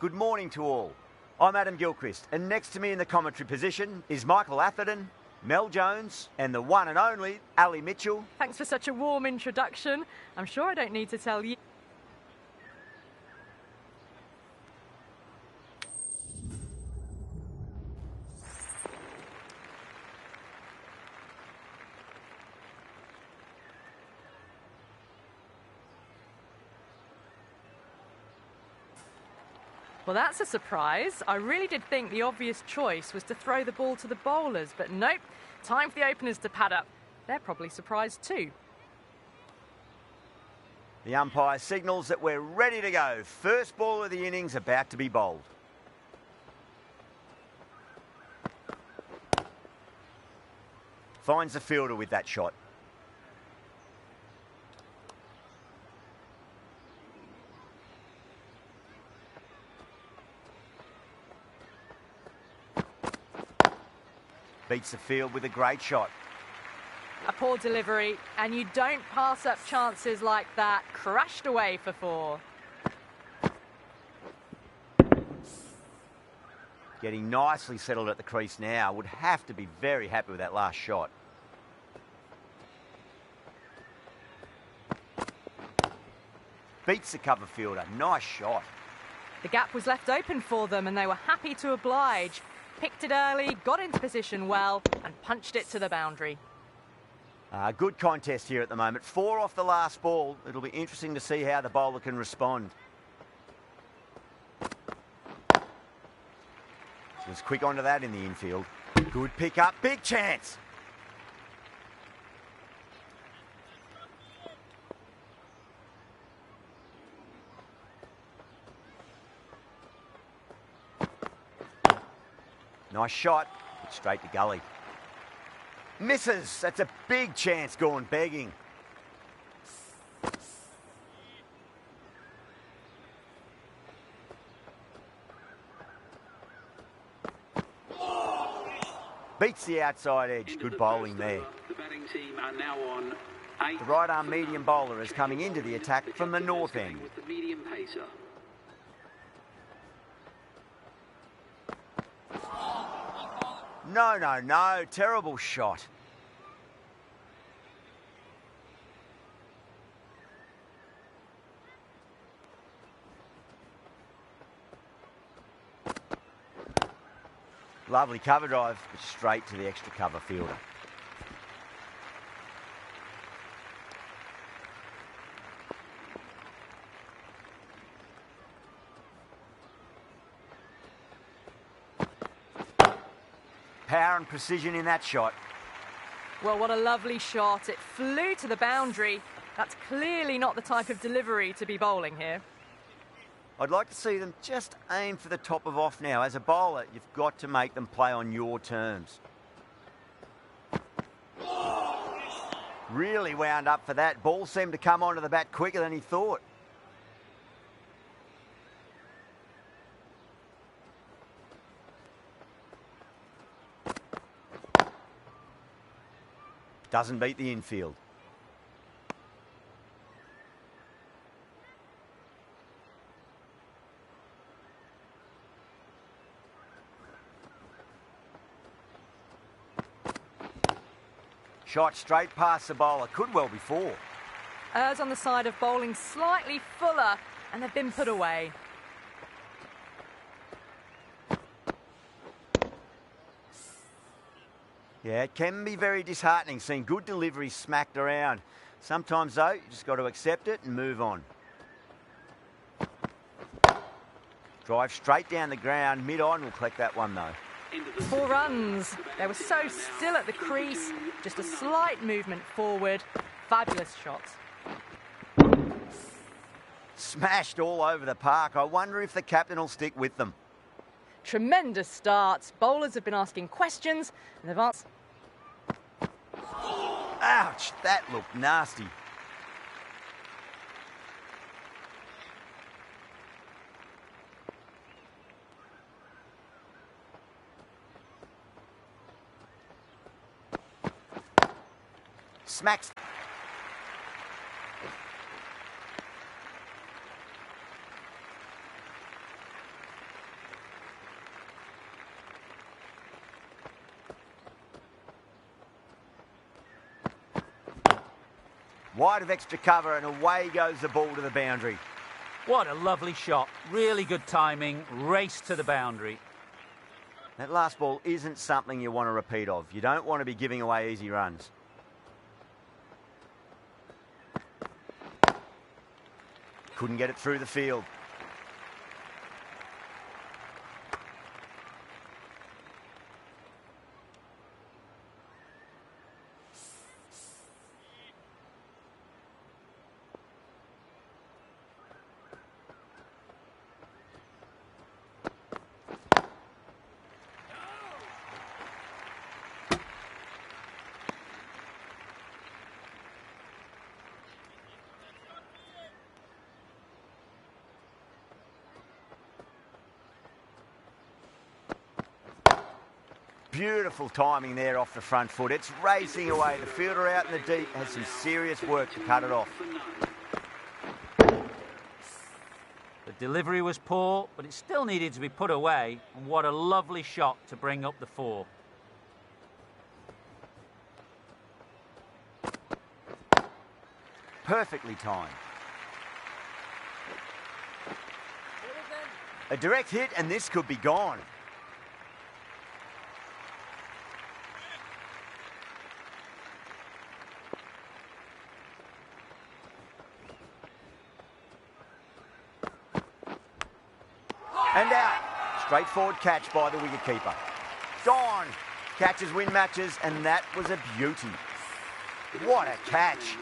Good morning to all. I'm Adam Gilchrist, and next to me in the commentary position is Michael Atherton, Mel Jones, and the one and only Ali Mitchell. Thanks for such a warm introduction. I'm sure I don't need to tell you. Well, that's a surprise. I really did think the obvious choice was to throw the ball to the bowlers, but nope. Time for the openers to pad up. They're probably surprised too. The umpire signals that we're ready to go. First ball of the innings about to be bowled. Finds the fielder with that shot. Beats the field with a great shot. A poor delivery, and you don't pass up chances like that. Crashed away for 4. Getting nicely settled at the crease now. Would have to be very happy with that last shot. Beats the cover fielder. Nice shot. The gap was left open for them, and they were happy to oblige. Picked it early, got into position well, and punched it to the boundary. Good contest here at the moment. 4 off the last ball. It'll be interesting to see how the bowler can respond. She was quick onto that in the infield. Good pick up, big chance. Nice shot, straight to gully. Misses, that's a big chance gone begging. Beats the outside edge, good bowling there. The batting team are now on 8. The right arm medium bowler is coming into the attack from the north end. With the medium pacer. No, terrible shot. Lovely cover drive, but straight to the extra cover fielder. Power and precision in that shot. Well, what a lovely shot. It flew to the boundary. That's clearly not the type of delivery to be bowling here. I'd like to see them just aim for the top of off now. As a bowler, you've got to make them play on your terms. Really wound up for that. Ball seemed to come onto the bat quicker than he thought. Doesn't beat the infield. Shot straight past the bowler. Could well be 4. Errs on the side of bowling slightly fuller, and they've been put away. Yeah, it can be very disheartening seeing good delivery smacked around. Sometimes, though, you just got to accept it and move on. Drive straight down the ground. Mid-on will collect that one, though. 4 runs. They were so still at the crease. Just a slight movement forward. Fabulous shots. Smashed all over the park. I wonder if the captain will stick with them. Tremendous starts. Bowlers have been asking questions, and they've answered. Ouch, that looked nasty. Smacks. Wide of extra cover and away goes the ball to the boundary. What a lovely shot. Really good timing. Race to the boundary. That last ball isn't something you want to repeat of. You don't want to be giving away easy runs. Couldn't get it through the field. Beautiful timing there off the front foot. It's racing away. The fielder out in the deep has some serious work to cut it off. The delivery was poor, but it still needed to be put away. And what a lovely shot to bring up the 4. Perfectly timed. A direct hit and this could be gone. And out. Straightforward catch by the wicketkeeper. Gone. Catches win matches, and that was a beauty. What a catch.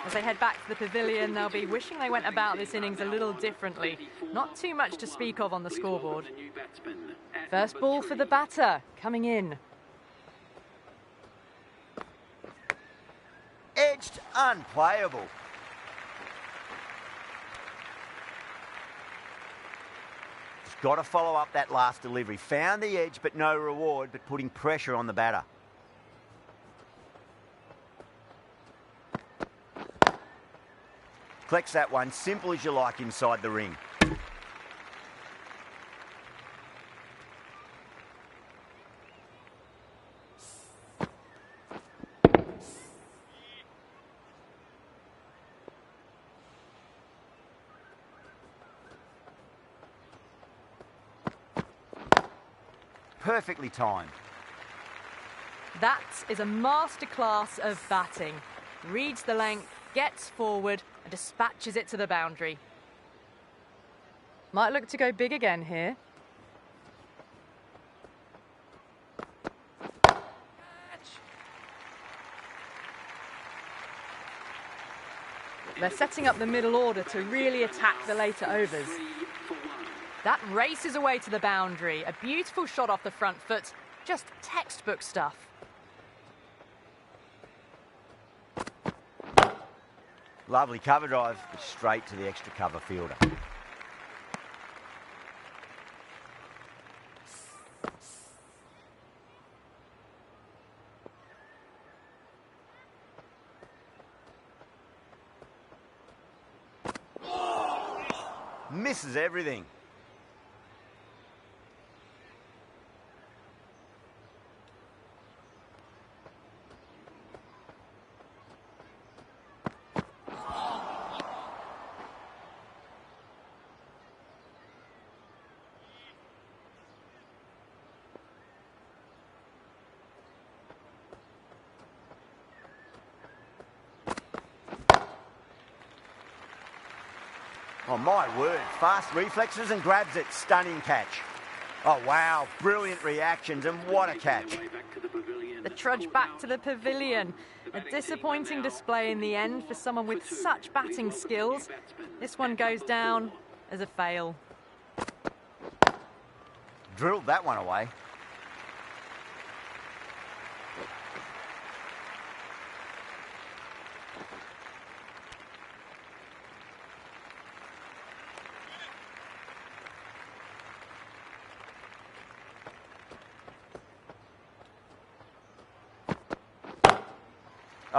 As they head back to the pavilion, they'll be wishing they went about this innings a little differently. Not too much to speak of on the scoreboard. First ball for the batter, coming in. Edged, unplayable. Got to follow up that last delivery. Found the edge, but no reward, but putting pressure on the batter. Collects that one, simple as you like inside the ring. Perfectly timed. That is a masterclass of batting. Reads the length, gets forward and dispatches it to the boundary. Might look to go big again here. They're setting up the middle order to really attack the later overs. That races away to the boundary. A beautiful shot off the front foot. Just textbook stuff. Lovely cover drive, straight to the extra cover fielder. Misses everything. Oh, my word. Fast reflexes and grabs it. Stunning catch. Oh, wow. Brilliant reactions and what a catch. The trudge back to the pavilion. A disappointing display in the end for someone with such batting skills. This one goes down as a fail. Drilled that one away.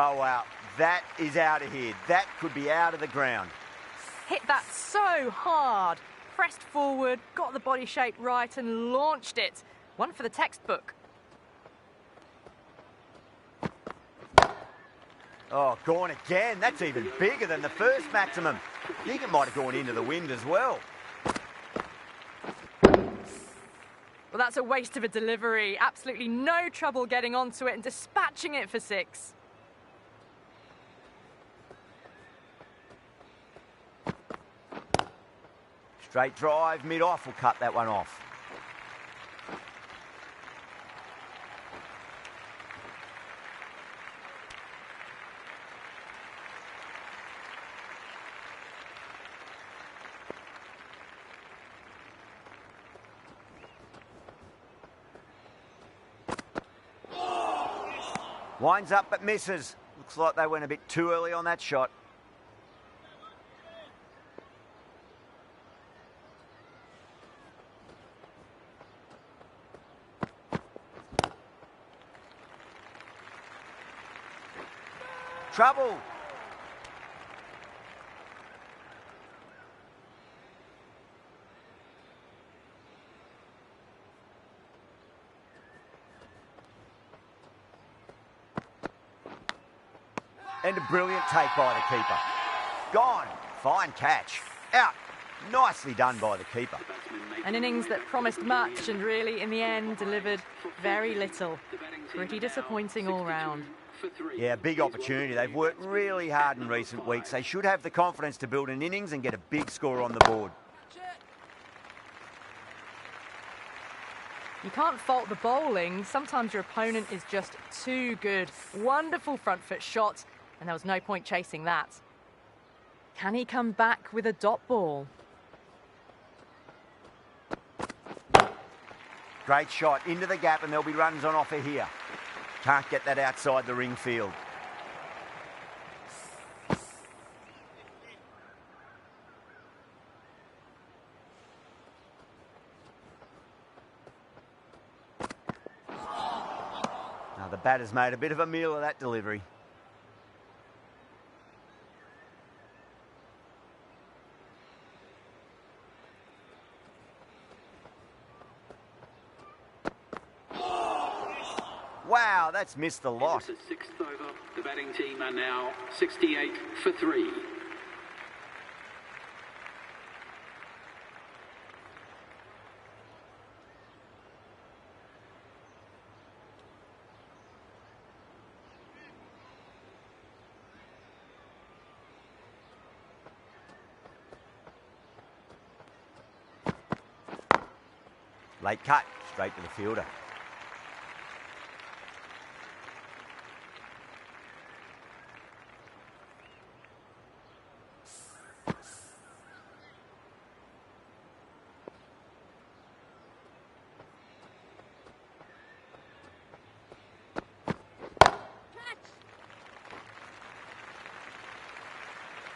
Oh, wow. That is out of here. That could be out of the ground. Hit that so hard. Pressed forward, got the body shape right and launched it. One for the textbook. Oh, gone again. That's even bigger than the first maximum. I think it might have gone into the wind as well. Well, that's a waste of a delivery. Absolutely no trouble getting onto it and dispatching it for 6. Straight drive, mid-off will cut that one off. Winds up but misses. Looks like they went a bit too early on that shot. Trouble. And a brilliant take by the keeper. Gone. Fine catch. Out. Nicely done by the keeper. An innings that promised much and really, in the end, delivered very little. Pretty disappointing all round. Yeah, big opportunity. They've worked really hard in recent weeks. They should have the confidence to build an innings and get a big score on the board. You can't fault the bowling. Sometimes your opponent is just too good. Wonderful front foot shot, and there was no point chasing that. Can he come back with a dot ball? Great shot into the gap, and there'll be runs on offer here. Can't get that outside the ring field. Now the batter's made a bit of a meal of that delivery. Wow, that's missed a lot. It's the 6th over. The batting team are now 68 for 3. Late cut, straight to the fielder.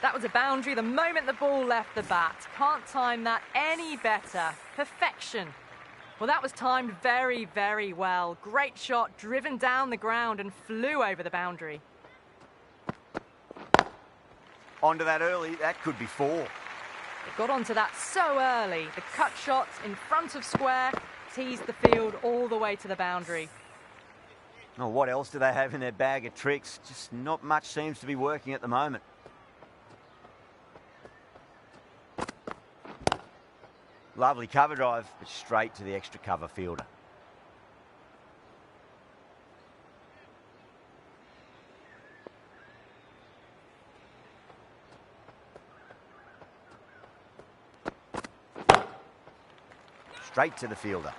That was a boundary the moment the ball left the bat. Can't time that any better. Perfection. Well, that was timed very, very well. Great shot, driven down the ground and flew over the boundary. Onto that early, that could be 4. It got onto that so early. The cut shot in front of square teased the field all the way to the boundary. Oh, what else do they have in their bag of tricks? Just not much seems to be working at the moment. Lovely cover drive, but straight to the extra cover fielder. Straight to the fielder.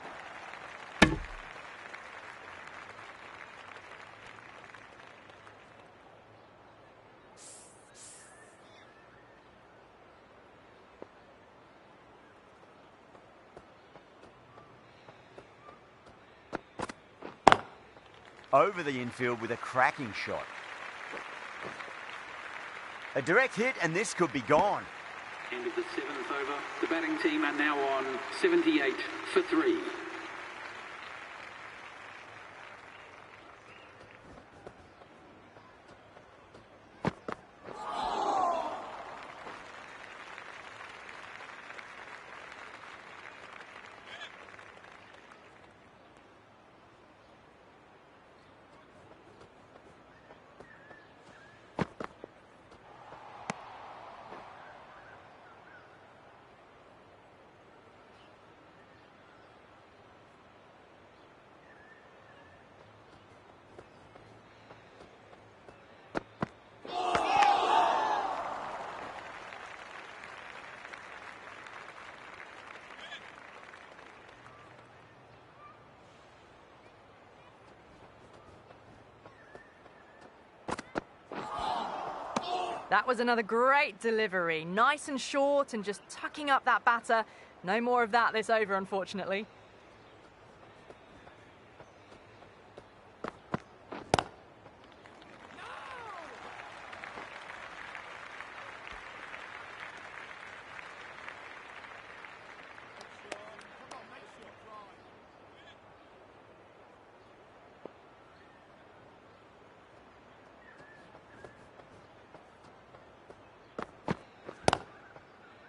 Over the infield with a cracking shot. A direct hit, and this could be gone. End of the 7th over. The batting team are now on 78 for 3. That was another great delivery. Nice and short and just tucking up that batter. No more of that this over, unfortunately.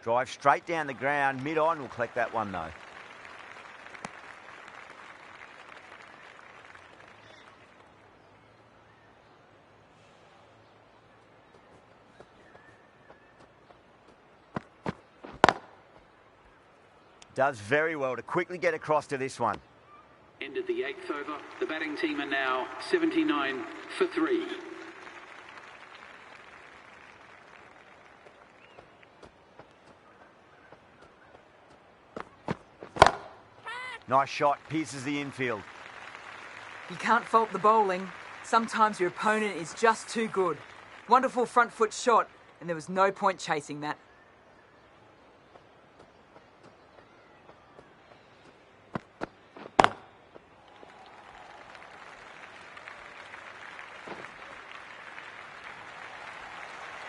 Drive straight down the ground, mid-on, will collect that one though. Does very well to quickly get across to this one. Ended the 8th over. The batting team are now 79 for 3. Nice shot, pierces the infield. You can't fault the bowling. Sometimes your opponent is just too good. Wonderful front foot shot, and there was no point chasing that.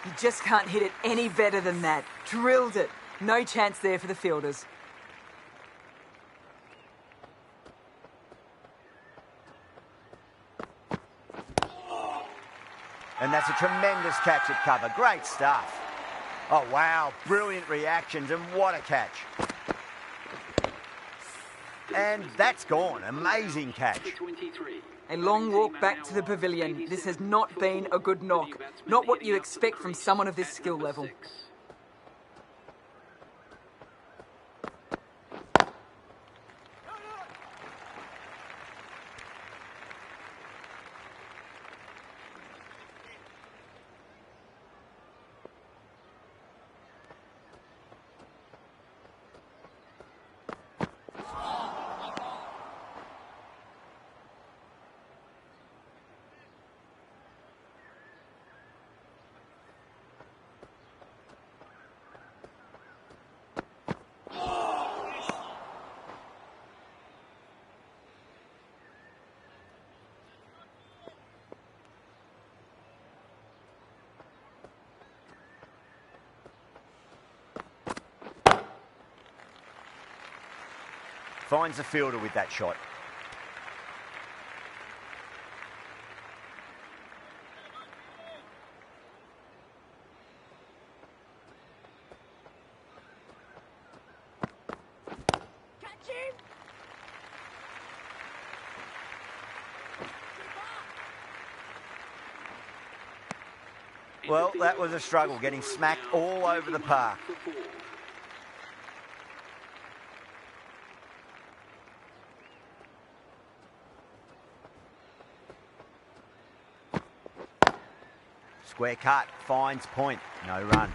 You just can't hit it any better than that. Drilled it. No chance there for the fielders. And that's a tremendous catch at cover. Great stuff. Oh, wow. Brilliant reactions, and what a catch. And that's gone. Amazing catch. A long walk back to the pavilion. This has not been a good knock. Not what you expect from someone of this skill level. Finds the fielder with that shot. Well, that was a struggle, getting smacked all over the park. Square cut, finds point, no run.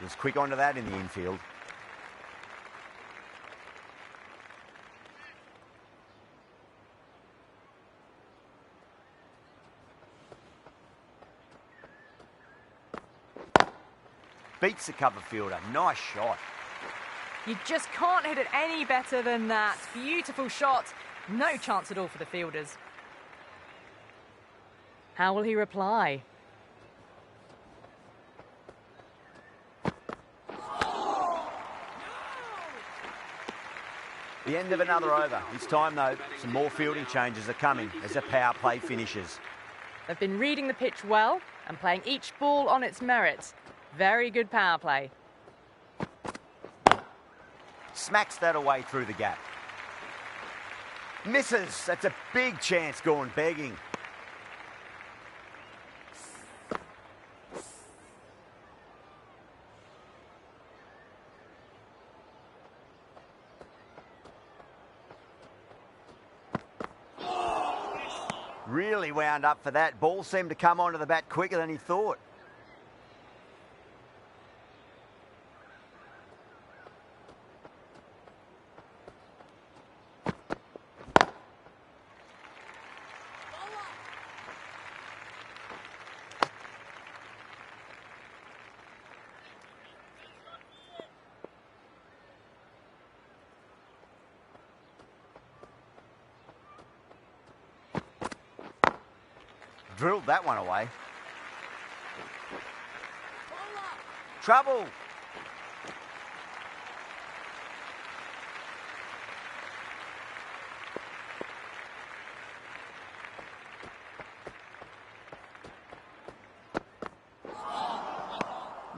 Was quick onto that in the infield. Beats the cover fielder. Nice shot. You just can't hit it any better than that. Beautiful shot. No chance at all for the fielders. How will he reply? The end of another over. This time, though, some more fielding changes are coming as the power play finishes. They've been reading the pitch well and playing each ball on its merits. Very good power play. Smacks that away through the gap. Misses. That's a big chance going begging. Really wound up for that. Ball seemed to come onto the bat quicker than he thought. Drilled that one away. Trouble.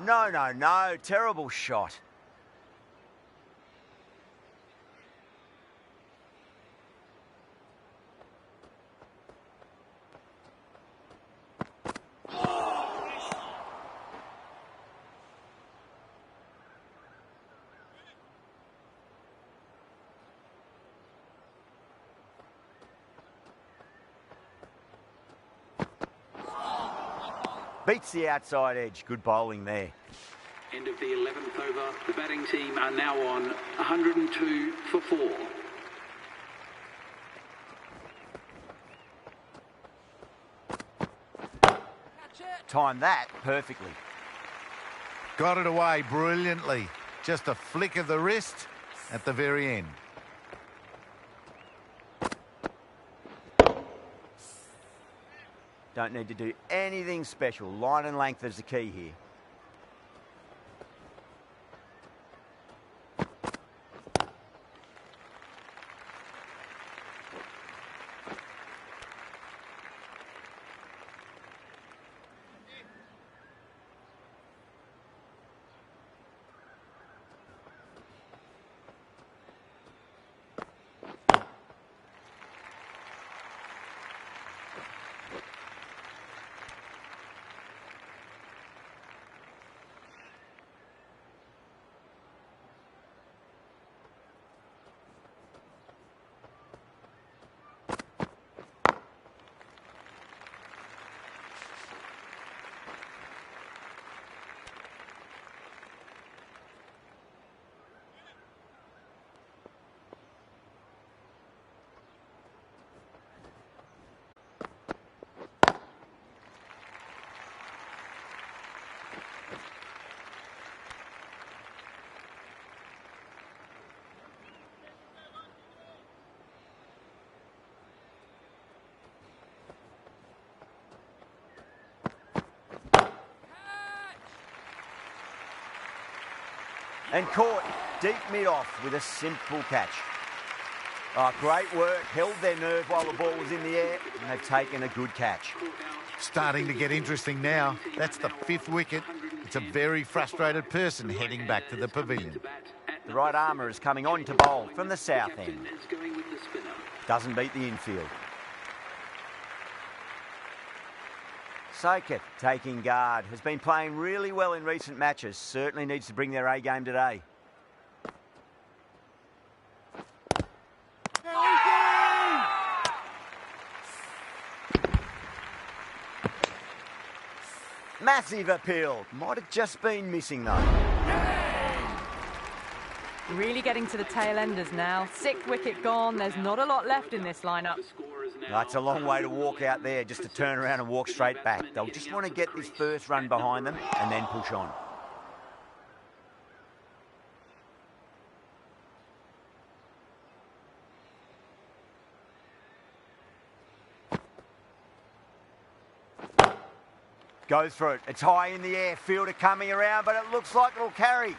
No, no, no. Terrible shot. Beats the outside edge. Good bowling there. End of the 11th over. The batting team are now on 102 for 4. Timed that perfectly. Got it away brilliantly. Just a flick of the wrist at the very end. Don't need to do anything special. Line and length is the key here. And caught deep mid-off with a simple catch. Oh, great work. Held their nerve while the ball was in the air, and they've taken a good catch. Starting to get interesting now. That's the 5th wicket. It's a very frustrated person heading back to the pavilion. The right armour is coming on to bowl from the south end. Doesn't beat the infield. Scottshak taking guard. Has been playing really well in recent matches. Certainly needs to bring their A game today. Massive appeal. Might have just been missing though. Really getting to the tail enders now. 6th wicket gone. There's not a lot left in this lineup. That's a long way to walk out there just to turn around and walk straight back. They'll just want to get this first run behind them and then push on. Goes for it. It's high in the air. Fielder coming around, but it looks like it'll carry.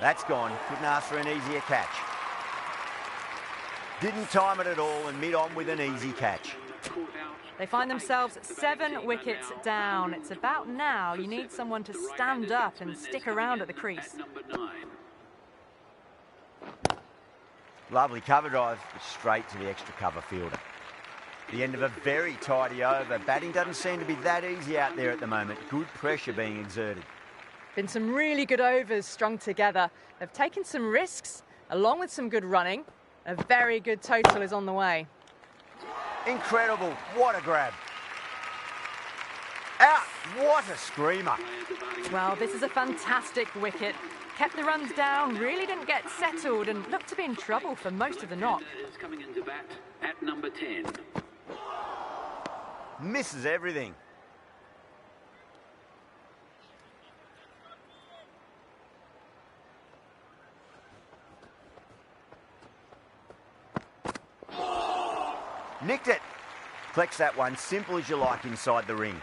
That's gone. Couldn't ask for an easier catch. Didn't time it at all and mid-on with an easy catch. They find themselves 7 wickets down. It's about now you need someone to stand up and stick around at the crease. Lovely cover drive, but straight to the extra cover fielder. The end of a very tidy over. Batting doesn't seem to be that easy out there at the moment. Good pressure being exerted. Been some really good overs strung together. They've taken some risks, along with some good running. A very good total is on the way. Incredible. What a grab. Out. What a screamer. Well, this is a fantastic wicket. Kept the runs down, really didn't get settled and looked to be in trouble for most of the knock. Is coming into bat at number 10. Misses everything. Nicked it. Flex that one, simple as you like inside the ring.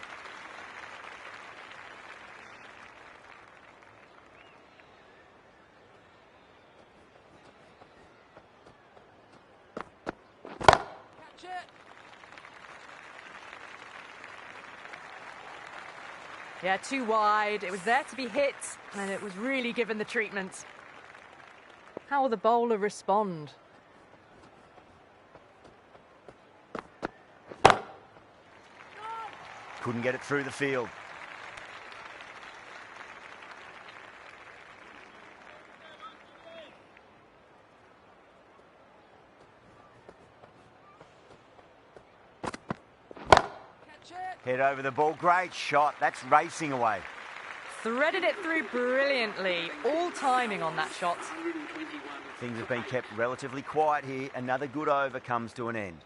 Yeah, too wide. It was there to be hit, and it was really given the treatment. How will the bowler respond? Couldn't get it through the field. Head over the ball. Great shot. That's racing away. Threaded it through brilliantly. All timing on that shot. Things have been kept relatively quiet here. Another good over comes to an end.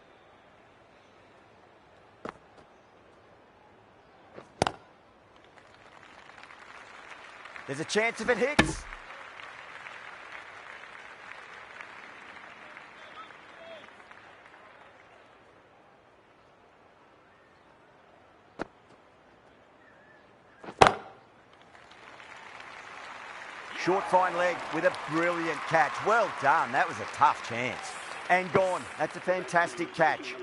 There's a chance if it hits. Short fine leg with a brilliant catch. Well done. That was a tough chance. And gone. That's a fantastic catch.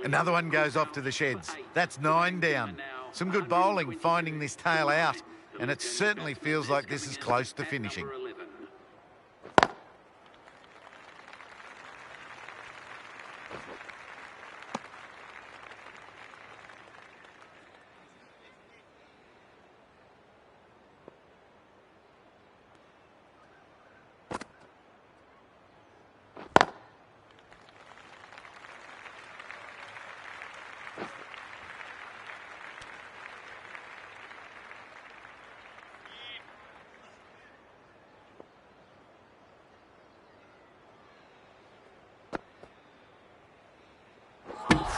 Another one goes off to the sheds. That's 9 down. Some good bowling finding this tail out. And it certainly feels like this is close to finishing.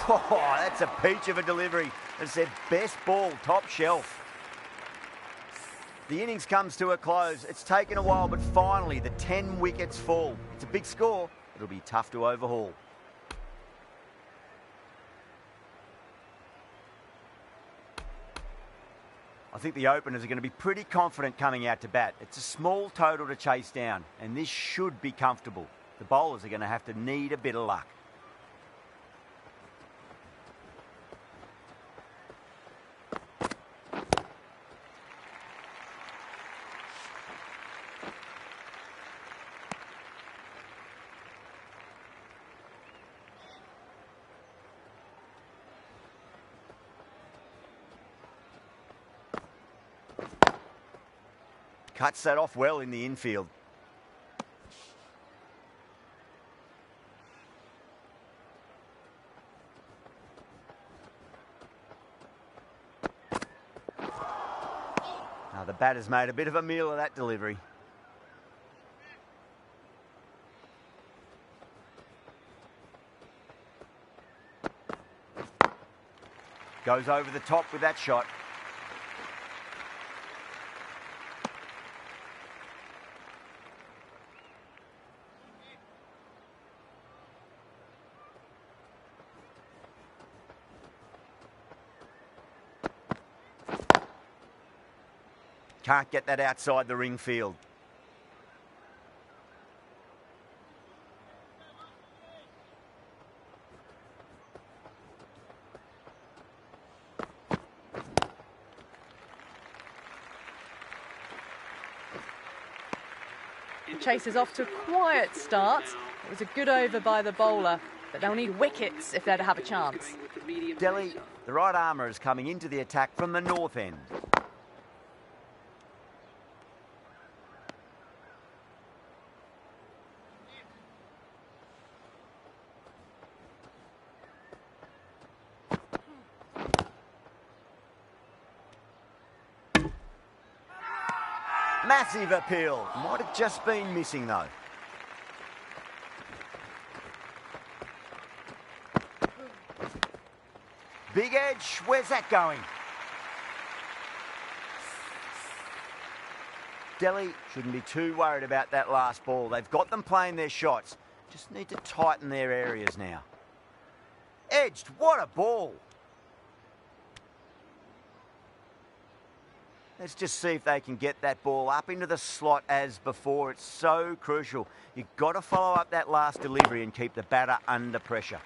Oh, that's a peach of a delivery. It's their best ball, top shelf. The innings comes to a close. It's taken a while, but finally the 10 wickets fall. It's a big score. It'll be tough to overhaul. I think the openers are going to be pretty confident coming out to bat. It's a small total to chase down, and this should be comfortable. The bowlers are going to have to need a bit of luck. Cuts that off well in the infield. Now the batter's made a bit of a meal of that delivery. Goes over the top with that shot. Can't get that outside the ring field. The chase is off to a quiet start. It was a good over by the bowler, but they'll need wickets if they're to have a chance. Delhi, the right armour is coming into the attack from the north end. Massive appeal. Might have just been missing though. Big edge. Where's that going? Delhi shouldn't be too worried about that last ball. They've got them playing their shots. Just need to tighten their areas now. Edged. What a ball. Let's just see if they can get that ball up into the slot as before. It's so crucial. You've got to follow up that last delivery and keep the batter under pressure.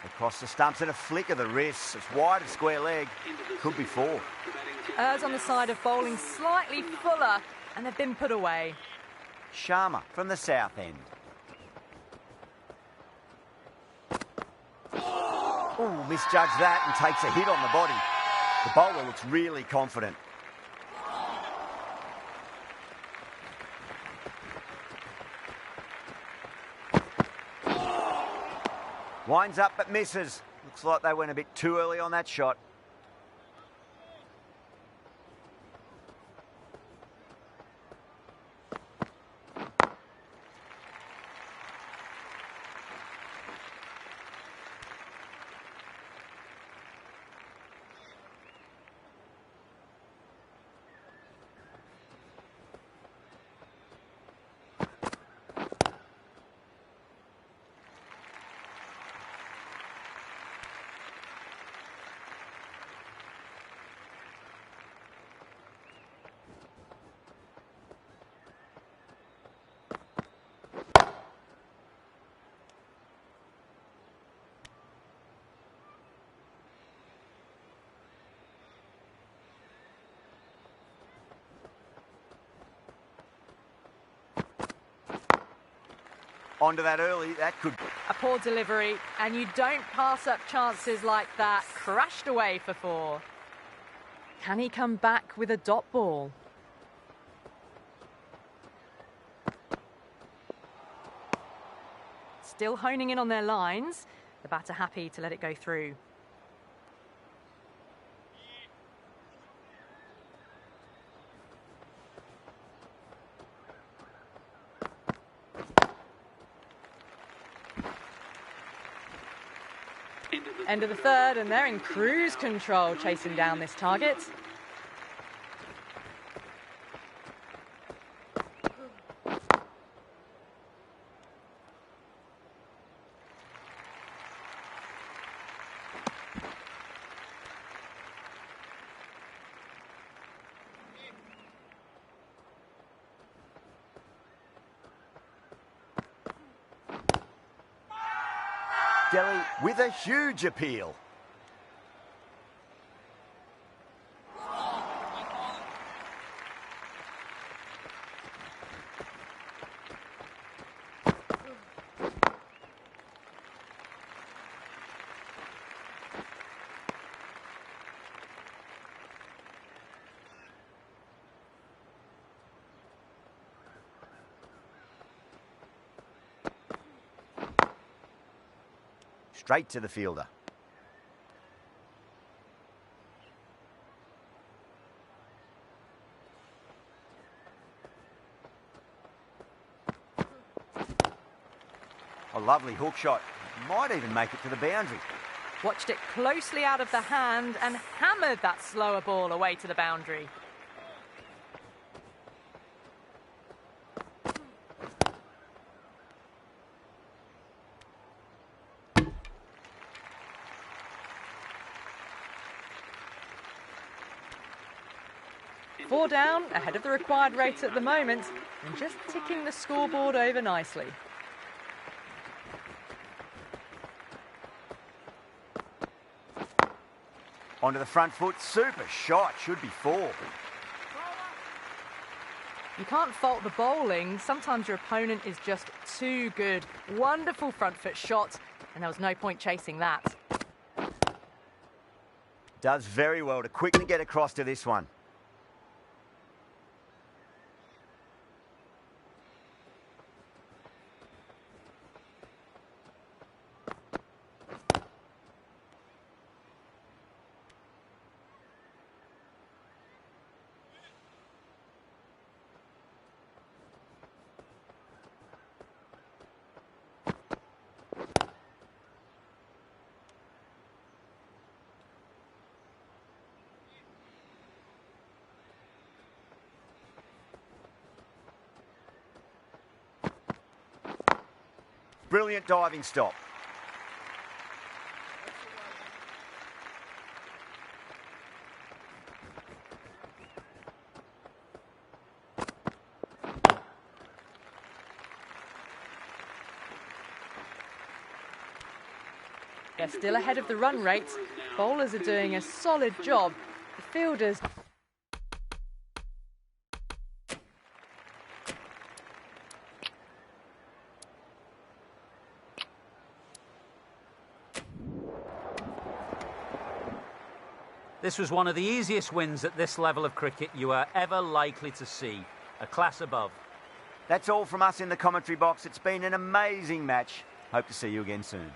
Across the stumps and a flick of the wrists. It's wide of square leg. Could be four. Errs on the side of bowling slightly fuller, and they've been put away. Sharma from the south end. Oh, misjudged that and takes a hit on the body. The bowler looks really confident. Winds up but misses. Looks like they went a bit too early on that shot. Onto that early, that could... A poor delivery, and you don't pass up chances like that. Crashed away for four. Can he come back with a dot ball? Still honing in on their lines. The batter happy to let it go through. End of the third, and they're in cruise control, chasing down this target. Delhi with a huge appeal. Straight to the fielder. A lovely hook shot. Might even make it to the boundary. Watched it closely out of the hand and hammered that slower ball away to the boundary. Four down, ahead of the required rate at the moment, and just ticking the scoreboard over nicely. Onto the front foot, super shot, should be 4. You can't fault the bowling. Sometimes your opponent is just too good. Wonderful front foot shot, and there was no point chasing that. Does very well to quickly get across to this one. Brilliant diving stop. They're still ahead of the run rate. Bowlers are doing a solid job. The fielders... This was one of the easiest wins at this level of cricket you are ever likely to see. A class above. That's all from us in the commentary box. It's been an amazing match. Hope to see you again soon.